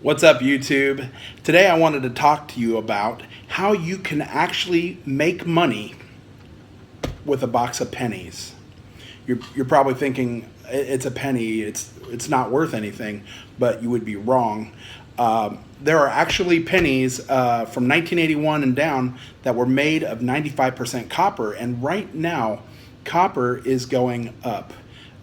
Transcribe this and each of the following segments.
What's up, YouTube? Today I wanted to talk to you about how you can actually make money with a box of pennies. You're probably thinking it's a penny, it's not worth anything, but you would be wrong. There are actually pennies from 1981 and down that were made of 95% copper, and right now copper is going up.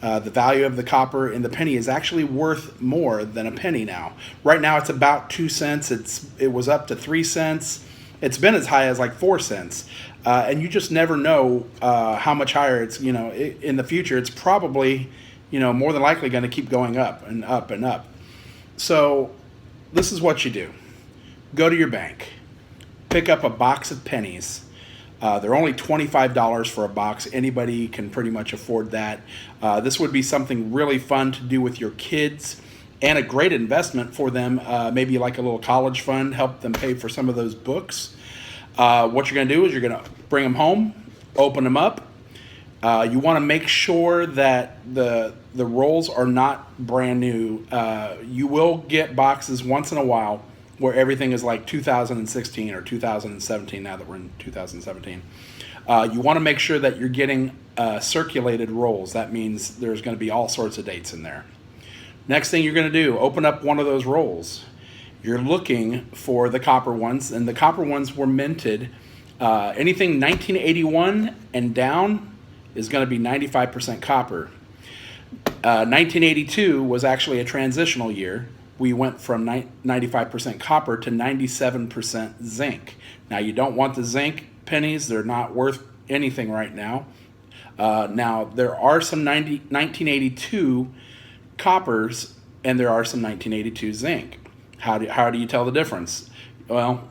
The value of the copper in the penny is actually worth more than a penny now. Right now it's about 2 cents. It was up to 3 cents. It's been as high as like 4 cents. And you just never know how much higher it's, in the future. It's probably, more than likely going to keep going up and up and up. So this is what you do. Go to your bank, pick up a box of pennies. They're only $25 for a box. Anybody can pretty much afford that. This would be something really fun to do with your kids and a great investment for them. Maybe like a little college fund, help them pay for some of those books. What you're going to do is you're going to bring them home, open them up. You want to make sure that the rolls are not brand new. You will get boxes once in a while where everything is like 2016 or 2017, now that we're in 2017. You want to make sure that you're getting circulated rolls. That means there's going to be all sorts of dates in there. Next thing you're going to do, open up one of those rolls. You're looking for the copper ones, and the copper ones were minted. Anything 1981 and down is going to be 95% copper. 1982 was actually a transitional year. We went from 95% copper to 97% zinc. Now, you don't want the zinc pennies. They're not worth anything right now. Now, there are some 1982 coppers, and there are some 1982 zinc. How do you tell the difference? Well,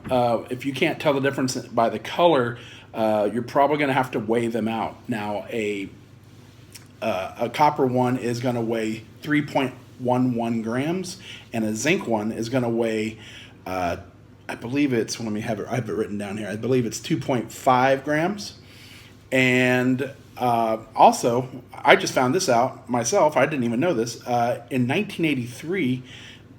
if you can't tell the difference by the color, you're probably going to have to weigh them out. Now, a copper one is going to weigh 3.11 grams, and a zinc one is going to weigh, I believe it's, I have it written down here, I believe it's 2.5 grams. And also, I just found this out myself, I didn't even know this, in 1983,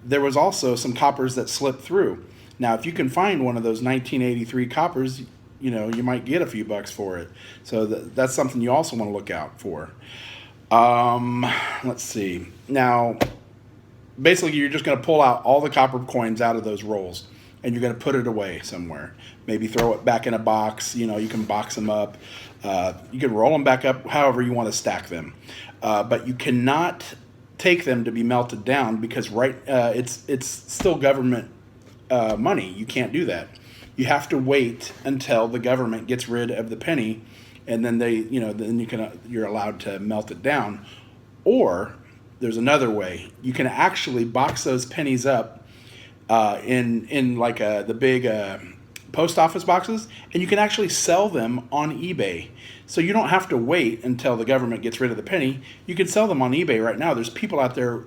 there was also some coppers that slipped through. Now, if you can find one of those 1983 coppers, you might get a few bucks for it. So that's something you also want to look out for. Let's see. Now, basically, you're just going to pull out all the copper coins out of those rolls, and you're going to put it away somewhere. Maybe throw it back in a box. You can box them up. You can roll them back up however you want to stack them. But you cannot take them to be melted down because it's still government money. You can't do that. You have to wait until the government gets rid of the penny, and then you're allowed to melt it down. Or there's another way. You can actually box those pennies up in like the big post office boxes, and you can actually sell them on eBay. So you don't have to wait until the government gets rid of the penny. You can sell them on eBay right now. There's people out there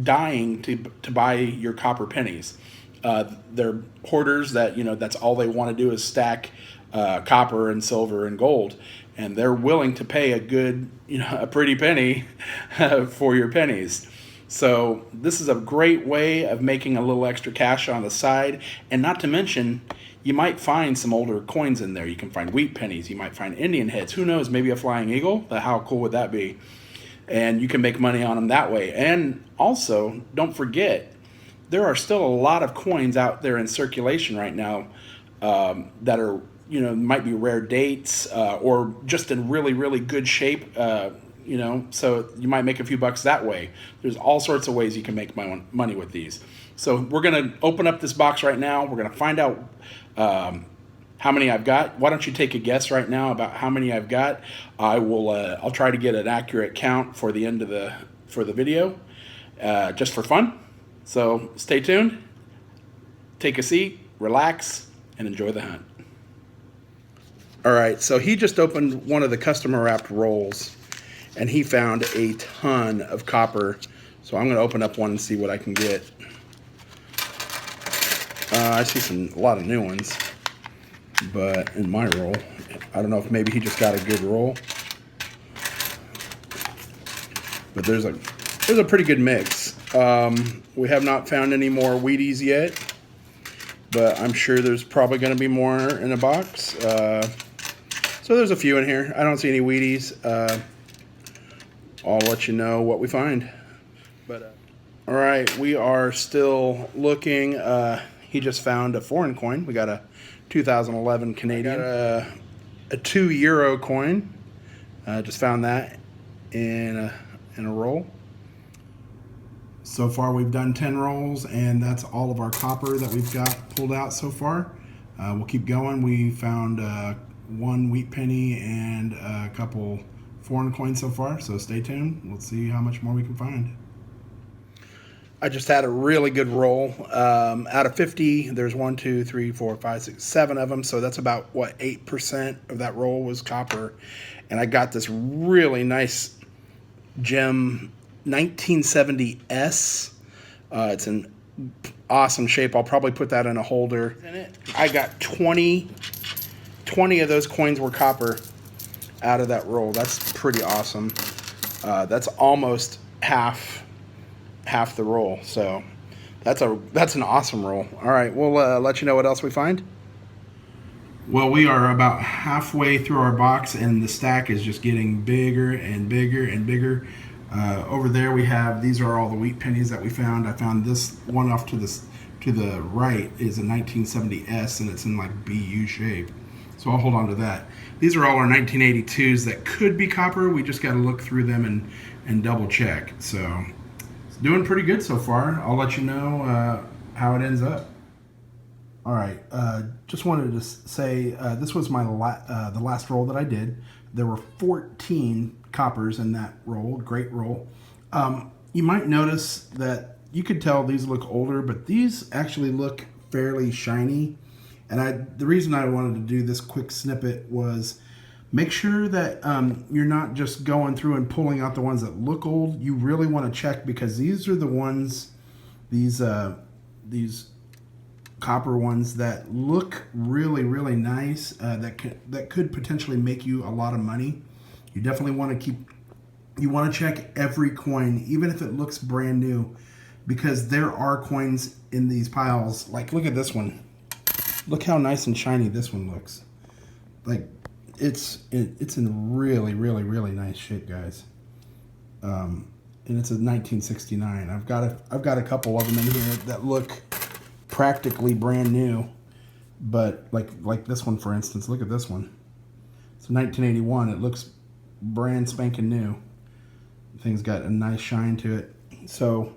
dying to buy your copper pennies. They're hoarders that, that's all they want to do is stack copper and silver and gold. And they're willing to pay a pretty penny for your pennies. So this is a great way of making a little extra cash on the side. And not to mention, you might find some older coins in there. You can find wheat pennies. You might find Indian heads. Who knows, maybe a flying eagle? How cool would that be? And you can make money on them that way. And also, don't forget, there are still a lot of coins out there in circulation right now that are, might be rare dates or just in really, really good shape, so you might make a few bucks that way. There's all sorts of ways you can make money with these. So we're going to open up this box right now. We're going to find out how many I've got. Why don't you take a guess right now about how many I've got? I'll try to get an accurate count for the end of the video, just for fun. So stay tuned, take a seat, relax, and enjoy the hunt. All right, so he just opened one of the customer wrapped rolls, and he found a ton of copper. So I'm going to open up one and see what I can get. I see a lot of new ones, but in my roll, I don't know if maybe he just got a good roll. But there's a pretty good mix. We have not found any more Wheaties yet, but I'm sure there's probably going to be more in a box. So there's a few in here. I don't see any Wheaties. I'll let you know what we find. But all right, we are still looking. He just found a foreign coin. We got a 2011 Canadian, a €2 coin. Just found that in a roll. So far, we've done 10 rolls, and that's all of our copper that we've got pulled out so far. We'll keep going. We found one wheat penny and a couple foreign coins so far, so stay tuned. We'll see how much more we can find. I just had a really good roll. Out of 50, there's 1, 2, 3, 4, 5, 6, 7 of them, so that's about, what, 8% of that roll was copper. And I got this really nice gem 1970S. It's an awesome shape. I'll probably put that in a holder. I got 20 of those coins were copper out of that roll. That's pretty awesome. That's almost half the roll. So that's an awesome roll. All right, we'll let you know what else we find. Well, we are about halfway through our box, and the stack is just getting bigger and bigger and bigger. Over there we have, these are all the wheat pennies that we found. I found this one off to the right is a 1970S, and it's in like BU shape. So I'll hold on to that. These are all our 1982s that could be copper. We just got to look through them and double check. So it's doing pretty good so far. I'll let you know how it ends up. All right, just wanted to say this was my the last roll that I did. There were 14 coppers in that roll. Great roll. You might notice that you could tell these look older, but these actually look fairly shiny. And the reason I wanted to do this quick snippet was make sure that you're not just going through and pulling out the ones that look old. You really want to check, because these are the ones, these copper ones that look really, really nice, that could potentially make you a lot of money. You definitely want to check every coin, even if it looks brand new, because there are coins in these piles. Like, look at this one. Look how nice and shiny this one looks. Like, it's in really, really, really nice shape, guys. And it's a 1969. I've got a couple of them in here that look practically brand new, but like this one, for instance. Look at this one. It's 1981. It looks brand spanking new. The thing's got a nice shine to it. So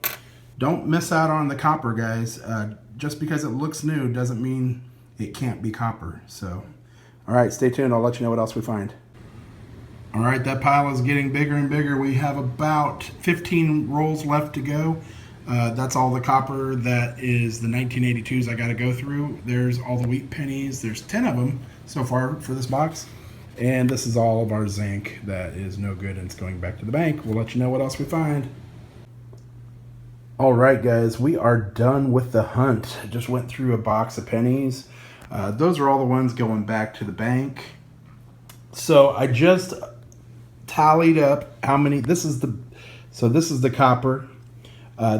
don't miss out on the copper, guys. Just because it looks new doesn't mean it can't be copper. So, all right, stay tuned. I'll let you know what else we find. All right, that pile is getting bigger and bigger. We have about 15 rolls left to go. That's all the copper that is the 1982s I got to go through. There's all the wheat pennies. There's 10 of them so far for this box. And this is all of our zinc that is no good and it's going back to the bank. We'll let you know what else we find. All right, guys, we are done with the hunt. Just went through a box of pennies. Those are all the ones going back to the bank. So I just tallied up how many. This is the copper.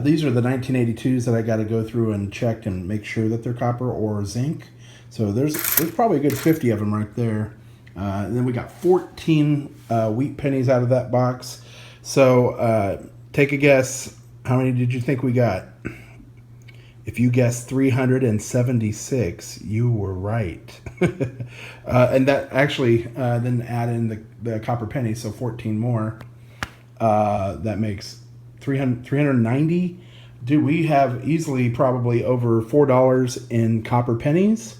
These are the 1982s that I got to go through and check and make sure that they're copper or zinc. So there's probably a good 50 of them right there. And then we got 14 wheat pennies out of that box. So take a guess. How many did you think we got? If you guessed 376, you were right. And that actually then add in the copper pennies, so 14 more. That makes 390. Dude, we have easily probably over $4 in copper pennies.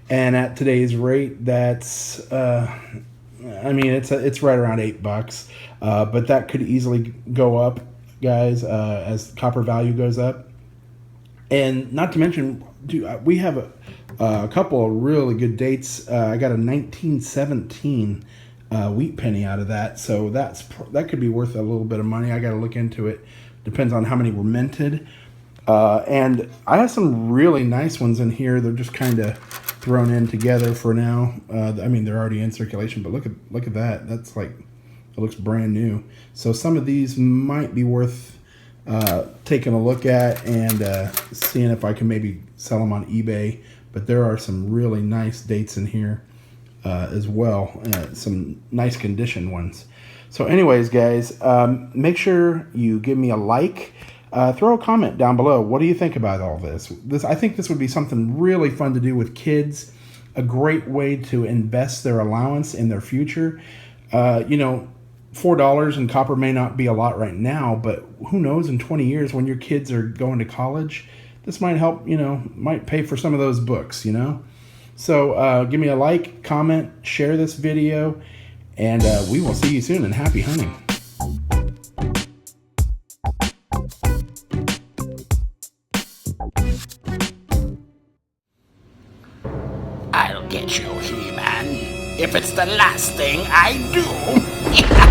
And at today's rate, that's, I mean, it's right around $8. But that could easily go up, guys, as copper value goes up. And not to mention, dude, we have a couple of really good dates. I got a 1917 wheat penny out of that, so that could be worth a little bit of money. I got to look into it. Depends on how many were minted. And I have some really nice ones in here. They're just kind of thrown in together for now. I mean, they're already in circulation, but look at that. That's like, it looks brand new. So some of these might be worth taking a look at and seeing if I can maybe sell them on eBay. But there are some really nice dates in here as well, some nice condition ones. So anyways, guys, make sure you give me a like. Throw a comment down below. What do you think about all this? I think this would be something really fun to do with kids. A great way to invest their allowance in their future. You know, $4 in copper may not be a lot right now, but who knows, in 20 years when your kids are going to college, this might help, you know, might pay for some of those books, you know. So give me a like, comment, share this video, and we will see you soon, and happy hunting. I'll get you, He-Man, if it's the last thing I do.